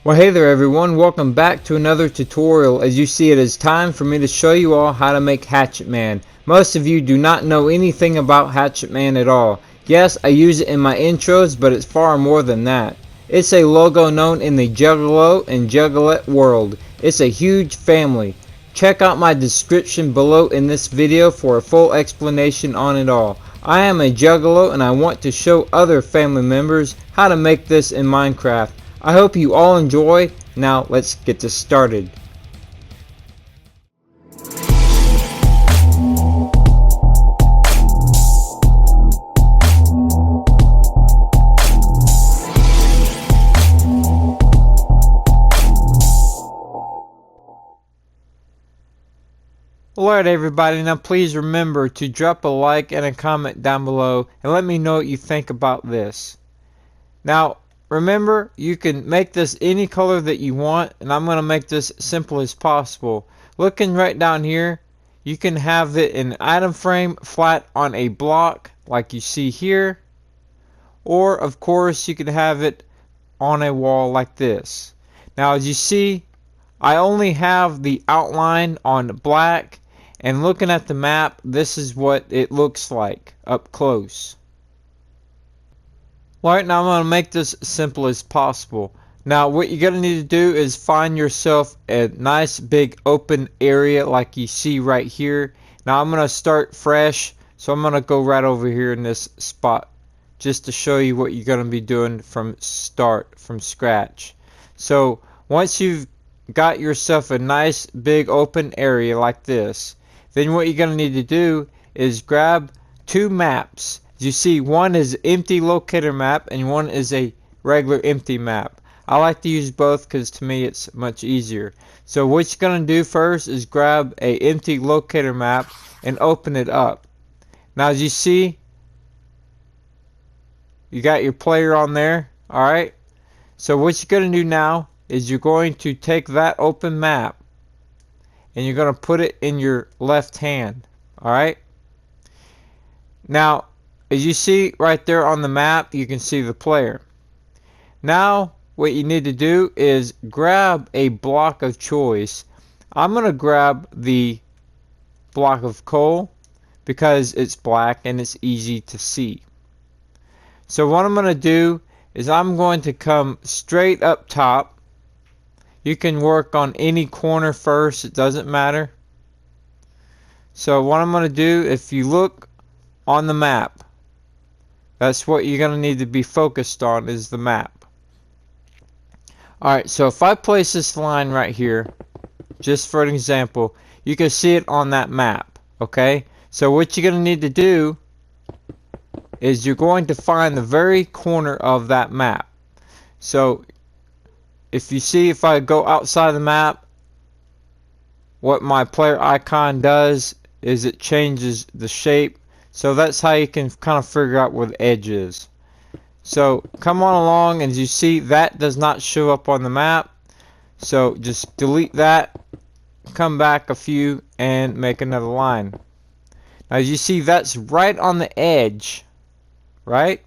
Well, hey there everyone, welcome back to another tutorial. As you see, it is time for me to show you all how to make Hatchetman. Most of you do not know anything about Hatchetman at all. Yes, I use it in my intros, but it's far more than that. It's a logo known in the Juggalo and Juggalette world. It's a huge family. Check out my description below in this video for a full explanation on it all. I am a Juggalo and I want to show other family members how to make this in Minecraft. I hope you all enjoy. Now let's get this started. Alright everybody, now please remember to drop a like and a comment down below and let me know what you think about this. Now remember, you can make this any color that you want, and I'm going to make this simple as possible. Looking right down here, you can have it in item frame flat on a block like you see here, or of course you can have it on a wall like this. Now as you see, I only have the outline on black, and looking at the map, this is what it looks like up close. Alright, now I'm going to make this simple as possible. Now what you're going to need to do is find yourself a nice big open area like you see right here. Now I'm going to start fresh, so I'm going to go right over here in this spot just to show you what you're going to be doing from scratch. So once you've got yourself a nice big open area like this, then what you're going to need to do is grab two maps. You see, one is empty locator map and one is a regular empty map. I like to use both because to me it's much easier. So what you're going to do first is grab a empty locator map and open it up. Now as you see, you got your player on there. Alright, so what you're going to do now is you're going to take that open map and you're going to put it in your left hand. Alright, now as you see right there on the map, you can see the player. Now what you need to do is grab a block of choice. I'm going to grab the block of coal because it's black and it's easy to see. So what I'm going to do is I'm going to come straight up top. You can work on any corner first, it doesn't matter. So what I'm going to do, if you look on the map, that's what you're going to need to be focused on, is the map. Alright, so if I place this line right here, just for an example, you can see it on that map. Okay, so what you're going to need to do is you're going to find the very corner of that map. So if you see, if I go outside the map, what my player icon does is it changes the shape. So that's how you can kind of figure out where the edge is. So come on along, and as you see, that does not show up on the map. So just delete that, come back a few, and make another line. Now as you see, that's right on the edge. Right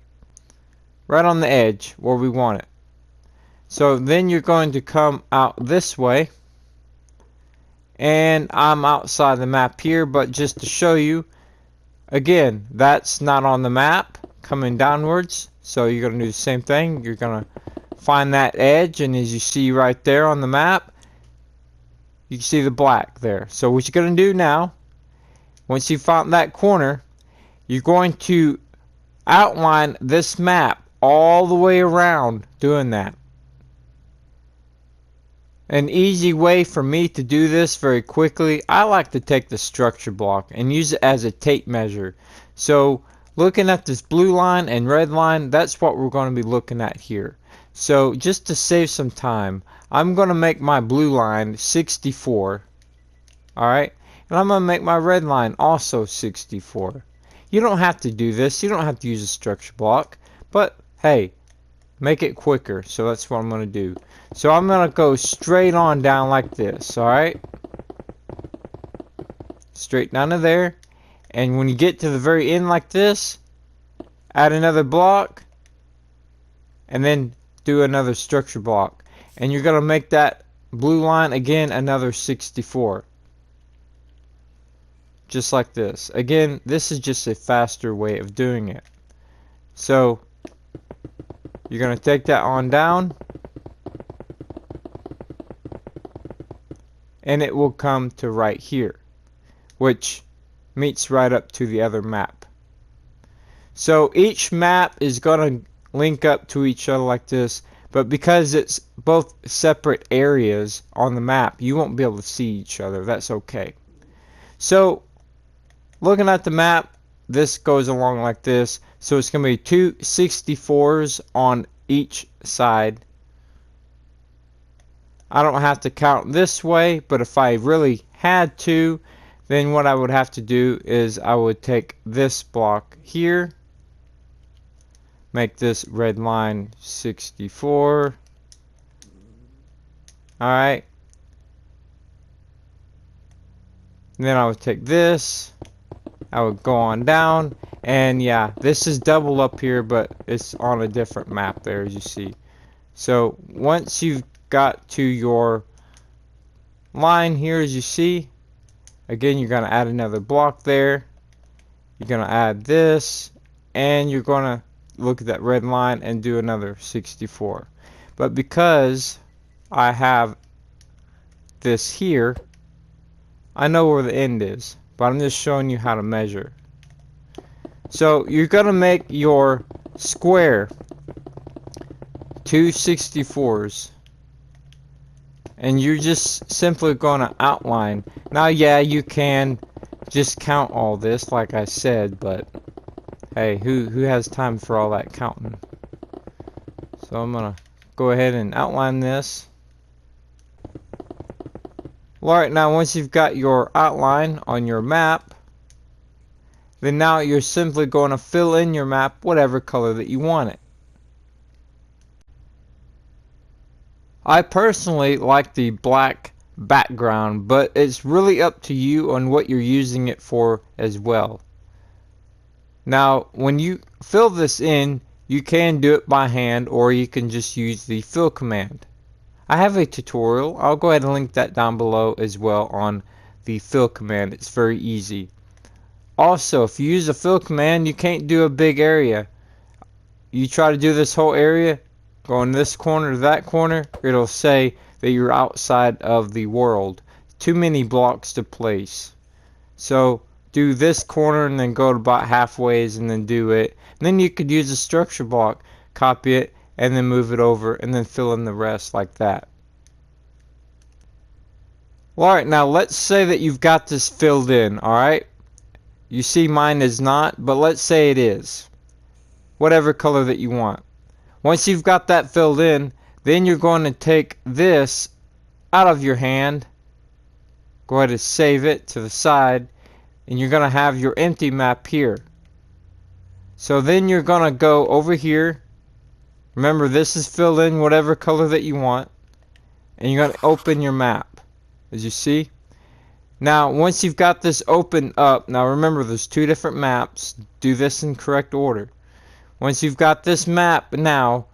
on the edge where we want it. So then you're going to come out this way. And I'm outside the map here, but just to show you, again, that's not on the map coming downwards. So you're going to do the same thing. You're going to find that edge, and as you see right there on the map, you can see the black there. So what you're going to do now, once you found that corner, you're going to outline this map all the way around doing that. An easy way for me to do this very quickly, I like to take the structure block and use it as a tape measure. So looking at this blue line and red line, that's what we're going to be looking at here. So just to save some time, I'm going to make my blue line 64. Alright, and I'm going to make my red line also 64. You don't have to do this, you don't have to use a structure block, but hey, make it quicker. So that's what I'm going to do. So I'm going to go straight on down like this. Alright, straight down to there, and when you get to the very end like this, add another block and then do another structure block. and you're going to make that blue line again another 64. Just like this. Again, this is just a faster way of doing it. So you're going to take that on down, and it will come to right here, which meets right up to the other map. So each map is going to link up to each other like this, but because it's both separate areas on the map, you won't be able to see each other. That's okay. So looking at the map, this goes along like this. So it's going to be two 64s on each side. I don't have to count this way, but if I really had to, then what I would have to do is I would take this block here, make this red line 64. Alright. Then I would take this, I would go on down, and yeah, this is double up here, but it's on a different map there, as you see. So once you've got to your line here, as you see, again, you're going to add another block there. You're going to add this, and you're going to look at that red line and do another 64. But because I have this here, I know where the end is, but I'm just showing you how to measure. So you're going to make your square two 64s, and you're just simply going to outline. Now, yeah, you can just count all this like I said, but hey, who has time for all that counting? So I'm going to go ahead and outline this. Alright, now once you've got your outline on your map, then now you're simply going to fill in your map whatever color that you want it. I personally like the black background, but it's really up to you on what you're using it for as well. Now, when you fill this in, you can do it by hand, or you can just use the fill command. I have a tutorial. I'll go ahead and link that down below as well on the fill command. It's very easy. Also, if you use a fill command, you can't do a big area. You try to do this whole area, going this corner to that corner, it'll say that you're outside of the world. Too many blocks to place. So do this corner and then go to about halfway and then do it. And then you could use a structure block, copy it, and then move it over and then fill in the rest like that. Alright, now let's say that you've got this filled in, alright? You see mine is not, but let's say it is. Whatever color that you want. Once you've got that filled in, then you're going to take this out of your hand, go ahead and save it to the side, and you're going to have your empty map here. So then you're going to go over here. Remember, this is filled in whatever color that you want, and you're going to open your map, as you see. Now, once you've got this open up, now remember, there's two different maps. Do this in correct order. Once you've got this map, now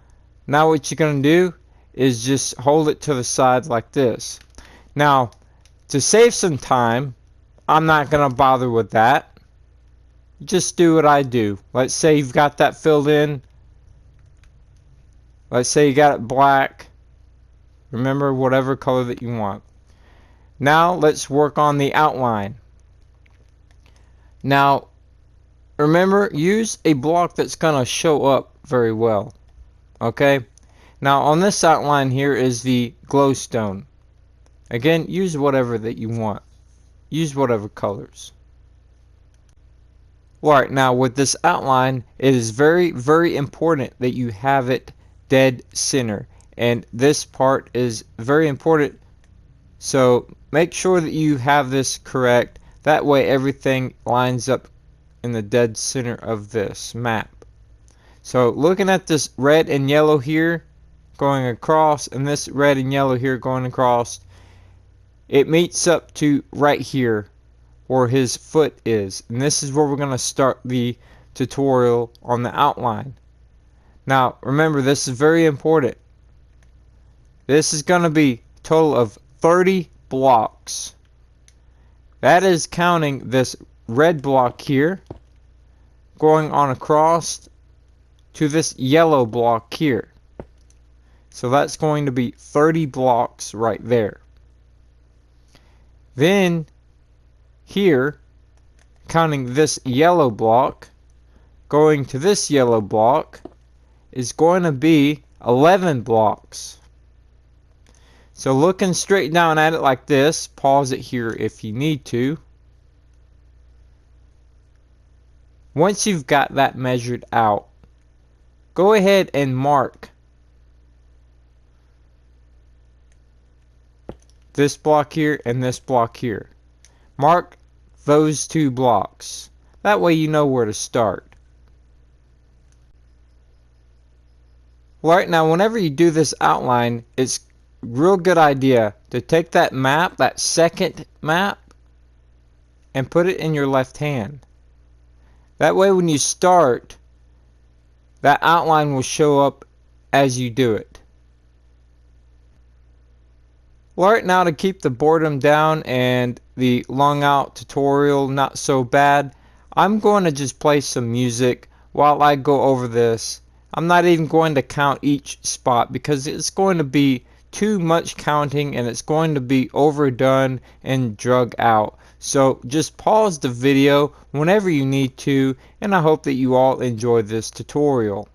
what you're going to do is just hold it to the side like this. Now, to save some time, I'm not going to bother with that. Just do what I do. Let's say you've got that filled in. Let's say you got it black. Remember, whatever color that you want. Now, let's work on the outline. Now, remember, use a block that's going to show up very well. Okay? Now, on this outline here is the glowstone. Again, use whatever that you want. Use whatever colors. Alright, now with this outline, it is very, very important that you have it dead center. And this part is very important. So make sure that you have this correct. That way everything lines up in the dead center of this map. So looking at this red and yellow here going across, and this red and yellow here going across, it meets up to right here where his foot is. And this is where we're going to start the tutorial on the outline. Now remember, this is very important. This is going to be a total of 30 blocks. That is counting this red block here, going on across to this yellow block here. So that's going to be 30 blocks right there. Then here, counting this yellow block, going to this yellow block, is going to be 11 blocks. So looking straight down at it like this, pause it here if you need to. Once you've got that measured out, go ahead and mark this block here and this block here. Mark those 2 blocks. That way you know where to start. Right now, whenever you do this outline, it's a real good idea to take that map, that second map, and put it in your left hand. That way when you start, that outline will show up as you do it. Right now, to keep the boredom down and the long out tutorial not so bad, I'm going to just play some music while I go over this. I'm not even going to count each spot because it's going to be too much counting and it's going to be overdone and drug out. So just pause the video whenever you need to, and I hope that you all enjoy this tutorial.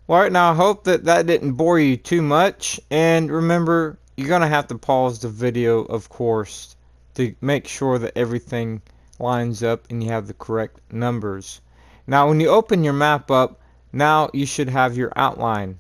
Alright, now I hope that didn't bore you too much, and remember, you're going to have to pause the video, of course, to make sure that everything lines up and you have the correct numbers. Now when you open your map up, now you should have your outline.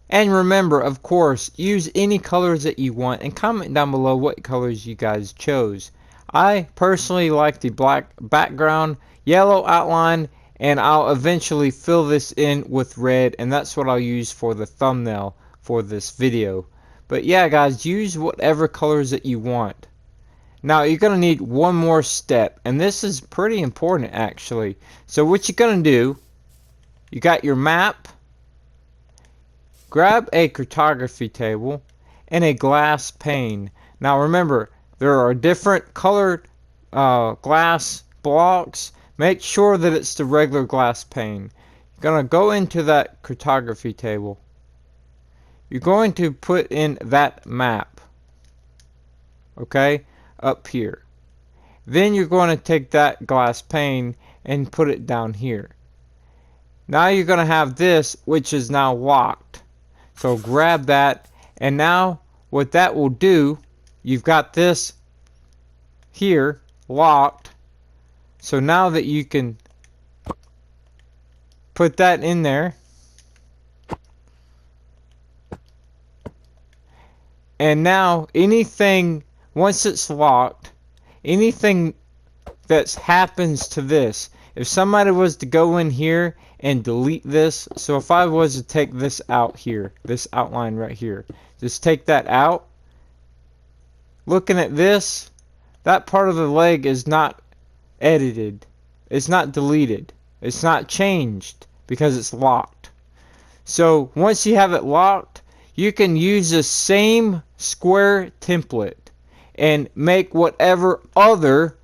And remember, of course, use any colors that you want and comment down below what colors you guys chose. I personally like the black background, yellow outline, and I'll eventually fill this in with red, and that's what I'll use for the thumbnail for this video. But yeah guys, use whatever colors that you want. Now you're going to need one more step, and this is pretty important actually. So what you're going to do, you got your map, grab a cartography table and a glass pane. Now remember, there are different colored glass blocks. Make sure that it's the regular glass pane. You're going to go into that cartography table. You're going to put in that map. Okay? Up here. Then you're going to take that glass pane and put it down here. Now you're going to have this, which is now locked. So grab that, and now what that will do, you've got this here locked. So now that you can put that in there, and now anything, once it's locked, anything that happens to this, if somebody was to go in here and delete this, so if I was to take this out here, this outline right here, just take that out, looking at this, that part of the leg is not edited, it's not deleted, it's not changed because it's locked. So once you have it locked, you can use the same square template and make whatever other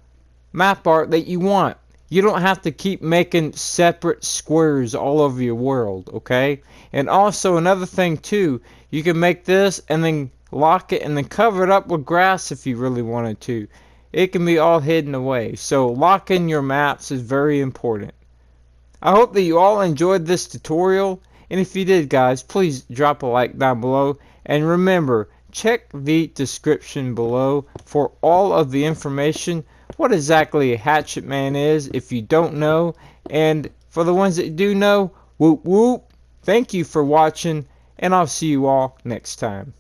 map art that you want. You don't have to keep making separate squares all over your world, okay? And also another thing too, you can make this and then lock it and then cover it up with grass if you really wanted to. It can be all hidden away. So locking your maps is very important. I hope that you all enjoyed this tutorial, and if you did guys, please drop a like down below, and remember, check the description below for all of the information, what exactly a Hatchetman is if you don't know, and for the ones that do know, whoop whoop, thank you for watching, and I'll see you all next time.